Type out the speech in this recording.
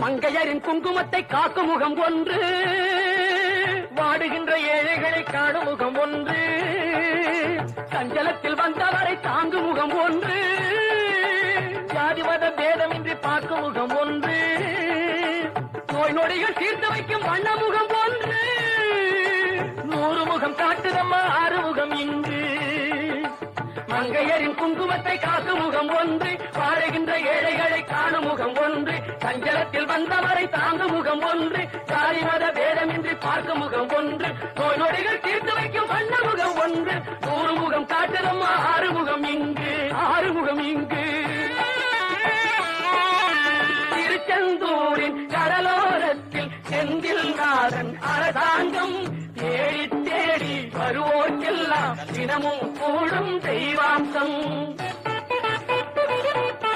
மங்கையரின் குங்குமத்தை காக்கும் முகம் ஒன்று, வாடுகின்ற ஏழைகளை காணும் முகம் ஒன்று, சஞ்சலத்தில் வந்தவரை தாங்கும் முகம் ஒன்று, ஜாதிமத பேதமின்றி பார்க்கும் முகம் ஒன்று, நோய் நொடிகள் தீர்த்து வைக்கும் வண்ண முகம் ஒன்று, 100 முகம் காட்டுதம்மா 6 முகம் இங்கு. மங்கையரின் குங்குமத்தை காக்கும் முகம் ஒன்று, வாழுகின்ற ஏழைகளை காணும் முகம் ஒன்று, சஞ்சலத்தில் வந்தவரை தாங்கும் முகம் ஒன்று, ஜாதி மத பேதமின்றி பார்க்கும் முகம் ஒன்று, நோய் நொடிகள் தீர்த்து வைக்கும் வண்ண முகம் ஒன்று, 100 முகம் காட்டுதம்மா 6 முகம் இங்கு. 6 முகம் இங்கு. திருச்செந்தூரின் கடலோரத்தில் செந்தில் நாதன் அரசாங்கம் தேடி தேடி வருவோர்க்கெல்லாம் தினமும் கூடும் தெய்வாம்சம்.